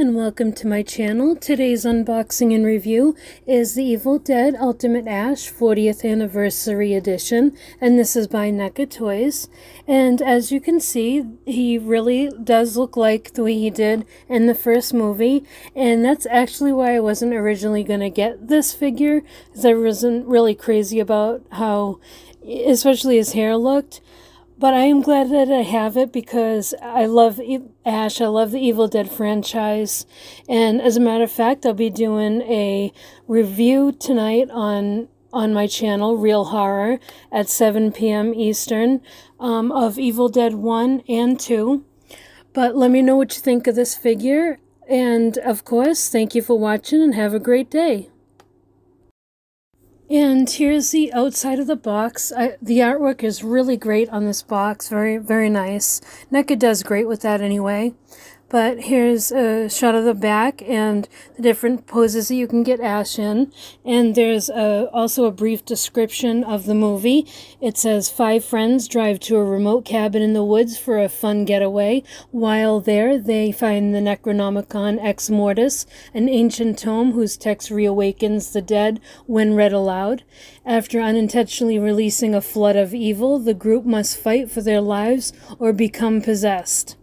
and welcome to my channel. Today's unboxing and review is the Evil Dead Ultimate Ash 40th Anniversary Edition, and this is by Neca Toys. And as you can see, he really does look like the way he did in the first movie, and that's actually why I wasn't originally going to get this figure, because I wasn't really crazy about how, especially his hair looked. But I am glad that I have it because I love Ash. I love the Evil Dead franchise. And as a matter of fact, I'll be doing a review tonight on my channel, Real Horror, at 7 p.m. Eastern, of Evil Dead 1 and 2. But let me know what you think of this figure. And of course, thank you for watching and have a great day. And here's the outside of the box. The artwork is really great on this box. Very, very nice. NECA does great with that anyway. But here's a shot of the back and the different poses that you can get Ash in. And there's also a brief description of the movie. It says, 5 friends drive to a remote cabin in the woods for a fun getaway. While there, they find the Necronomicon Ex Mortis, an ancient tome whose text reawakens the dead when read aloud. After unintentionally releasing a flood of evil, the group must fight for their lives or become possessed.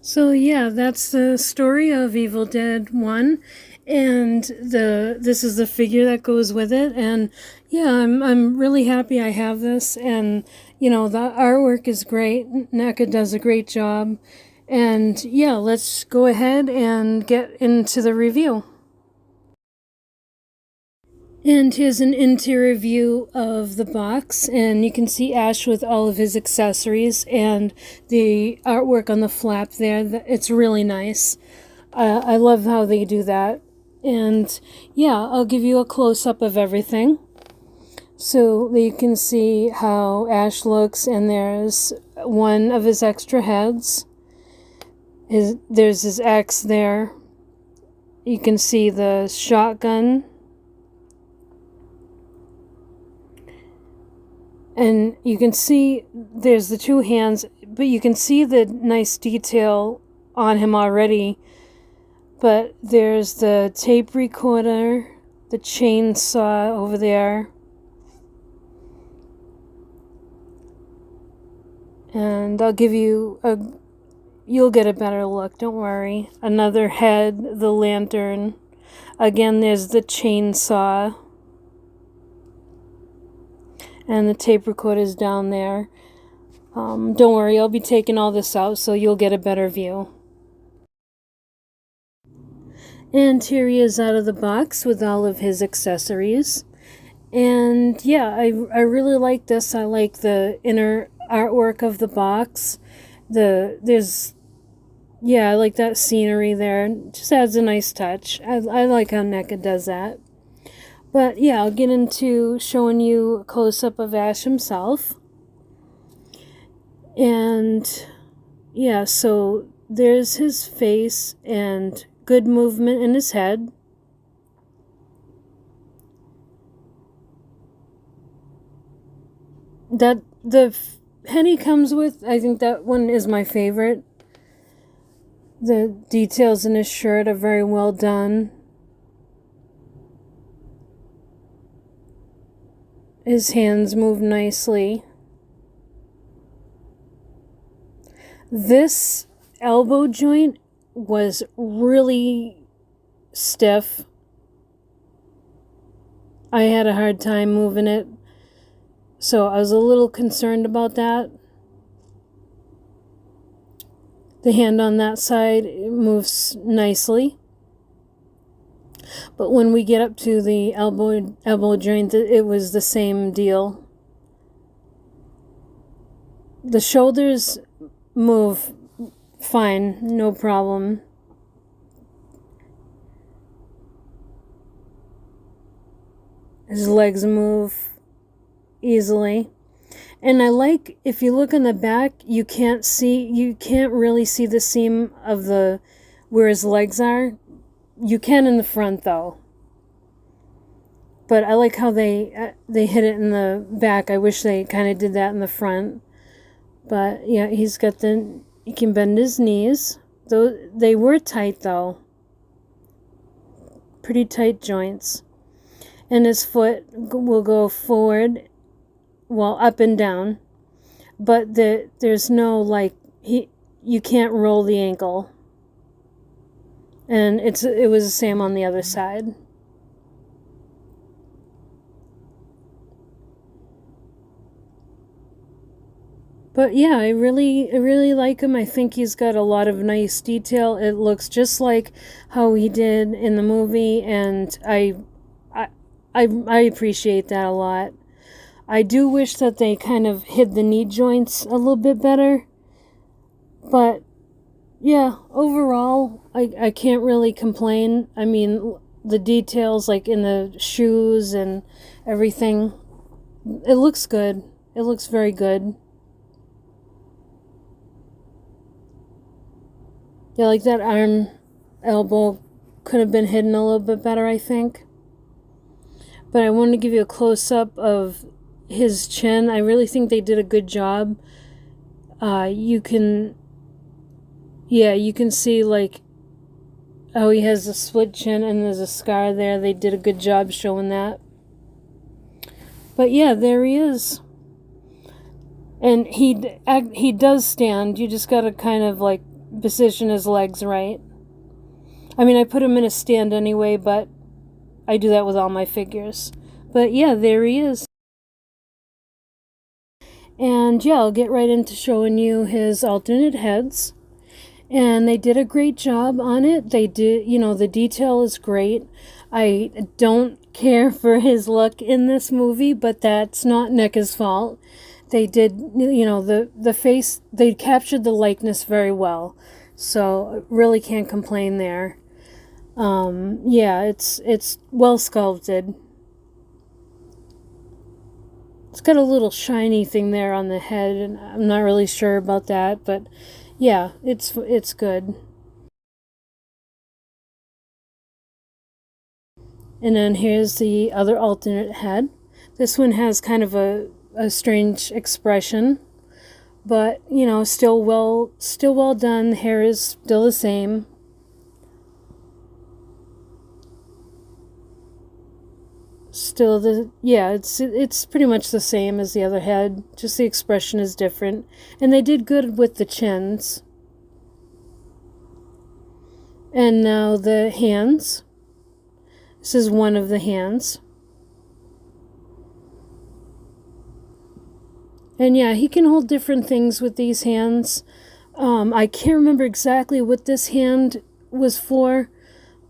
So yeah, that's the story of Evil Dead 1, and this is the figure that goes with it. And yeah, I'm really happy I have this, and you know, the artwork is great. NECA does a great job. And yeah, let's go ahead and get into the review. And here's an interior view of the box, and you can see Ash with all of his accessories and the artwork on the flap there. It's really nice. I love how they do that. And yeah, I'll give you a close-up of everything so you can see how Ash looks. And there's one of his extra heads. There's his axe there. You can see the shotgun. And you can see there's the 2 hands, but you can see the nice detail on him already. But there's the tape recorder, the chainsaw over there. And I'll give you you'll get a better look, don't worry. Another head, the lantern. Again, there's the chainsaw. And the tape recorder is down there. Don't worry, I'll be taking all this out so you'll get a better view. And here he is out of the box with all of his accessories. And yeah, I really like this. I like the inner artwork of the box. I like that scenery there. It just adds a nice touch. I like how NECA does that. But yeah, I'll get into showing you a close-up of Ash himself. And yeah, so there's his face and good movement in his head. The pen he comes with, I think that one is my favorite. The details in his shirt are very well done. His hands move nicely. This elbow joint was really stiff. I had a hard time moving it, so I was a little concerned about that. The hand on that side moves nicely. But when we get up to the elbow joint, it was the same deal. The shoulders move fine, no problem. His legs move easily. And I like, if you look on the back, you can't really see the seam of where his legs are. You can in the front though. But I like how they hit it in the back. I wish they kind of did that in the front. But yeah, he can bend his knees. Though they were tight though. pretty tight joints. And his foot will go forward, well, up and down, but there's no, like, you can't roll the ankle. And it was the same on the other side. But yeah, I really like him. I think he's got a lot of nice detail. It looks just like how he did in the movie, and I appreciate that a lot. I do wish that they kind of hid the knee joints a little bit better. But yeah, overall, I can't really complain. I mean, the details, like in the shoes and everything, it looks good. It looks very good. Yeah, like that arm, elbow could have been hidden a little bit better, I think. But I wanted to give you a close-up of his chin. I really think they did a good job. You can see, like, how he has a split chin and there's a scar there. They did a good job showing that. But yeah, there he is. And he does stand. You just gotta kind of, like, position his legs right. I mean, I put him in a stand anyway, but I do that with all my figures. But yeah, there he is. And yeah, I'll get right into showing you his alternate heads. And they did a great job on it. They did, the detail is great. I don't care for his look in this movie, but that's not Neca's fault. They did, the face, they captured the likeness very well. So really can't complain there. Yeah, it's well sculpted. It's got a little shiny thing there on the head, and I'm not really sure about that, but yeah, it's good. And then here's the other alternate head. This one has kind of a strange expression, but still well done. The hair is still the same. It's pretty much the same as the other head, just the expression is different. And they did good with the chins. And now the hands. This is one of the hands. And yeah, he can hold different things with these hands. I can't remember exactly what this hand was for,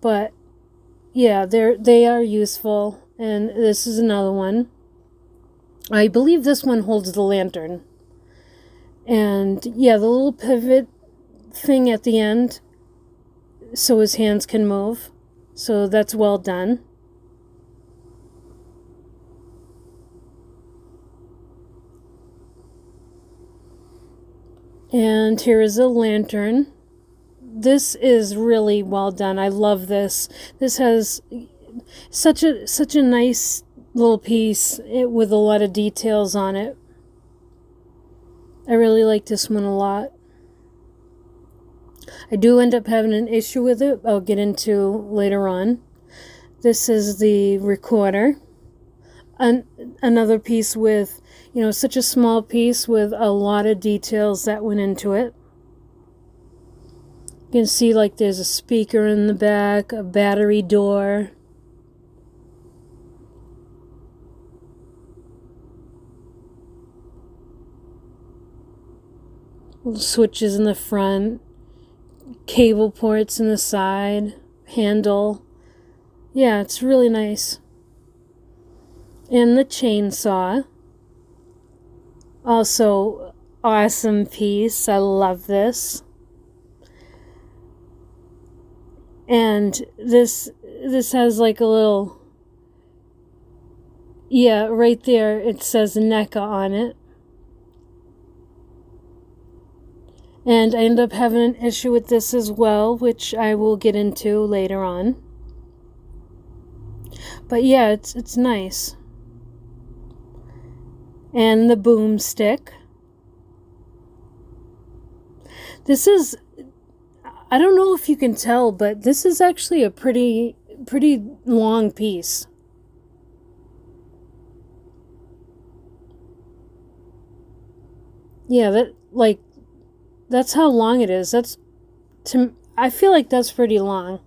but yeah, they are useful. And this is another one. I believe this one holds the lantern. And yeah, the little pivot thing at the end so his hands can move. So that's well done. And here is a lantern. This is really well done. I love this. This has such a nice little piece with a lot of details on it. I really like this one a lot. I do end up having an issue with it I'll get into later on. This is the recorder. Another piece with, such a small piece with a lot of details that went into it. You can see, like, there's a speaker in the back, a battery door. Little switches in the front, cable ports in the side, handle. Yeah, it's really nice. And the chainsaw. Also, awesome piece. I love this. And this has like a little, yeah, right there it says Neca on it. And I end up having an issue with this as well, which I will get into later on. But yeah, it's nice. And the boomstick. This is, I don't know if you can tell, but this is actually a pretty pretty long piece. Yeah, that's how long it is. I feel like that's pretty long.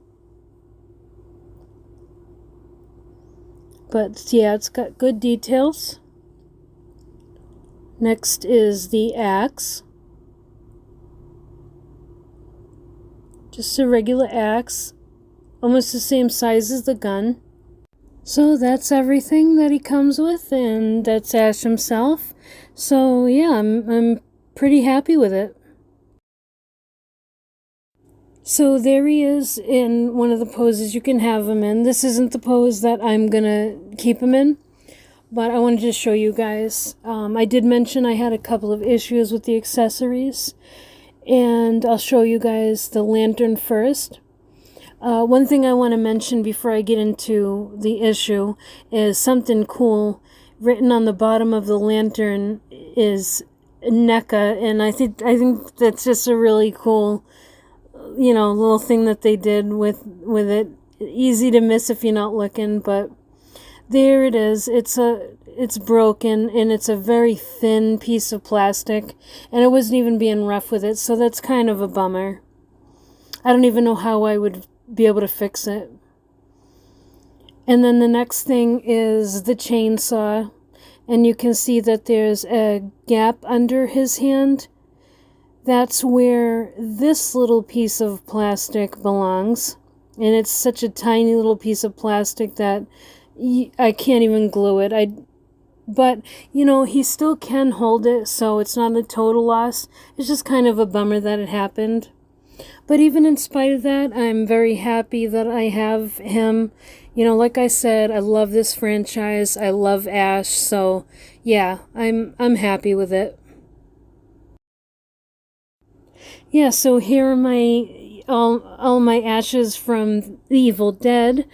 But yeah, it's got good details. Next is the axe. Just a regular axe, almost the same size as the gun. So that's everything that he comes with, and that's Ash himself. So yeah, I'm pretty happy with it. So there he is in one of the poses you can have him in. This isn't the pose that I'm gonna keep him in, but I wanted to show you guys. I did mention I had a couple of issues with the accessories, and I'll show you guys the lantern first. One thing I want to mention before I get into the issue is something cool. Written on the bottom of the lantern is Neca, and I think that's just a really cool, little thing that they did with it. Easy to miss if you're not looking, but there it is. It's broken, and it's a very thin piece of plastic, and I wasn't even being rough with it, so that's kind of a bummer. I don't even know how I would be able to fix it. And then the next thing is the chainsaw, and you can see that there's a gap under his hand. That's where this little piece of plastic belongs, and it's such a tiny little piece of plastic that I can't even glue it. But he still can hold it, so it's not a total loss. It's just kind of a bummer that it happened. But even in spite of that, I'm very happy that I have him. Like I said, I love this franchise. I love Ash, so yeah, I'm happy with it. Yeah, so here are my all my ashes from The Evil Dead,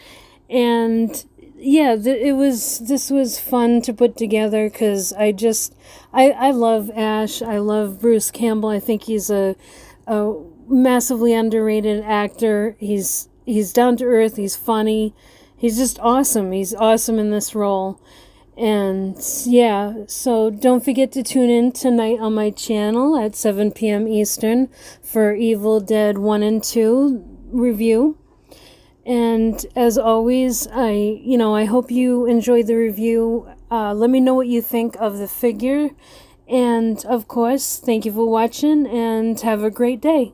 and yeah, this was fun to put together because I love Ash. I love Bruce Campbell. I think he's a massively underrated actor. He's down to earth. He's funny. He's just awesome. He's awesome in this role. And yeah, so don't forget to tune in tonight on my channel at 7 p.m. Eastern for Evil Dead 1 and 2 review. And as always, I hope you enjoyed the review. Let me know what you think of the figure. And of course, thank you for watching and have a great day.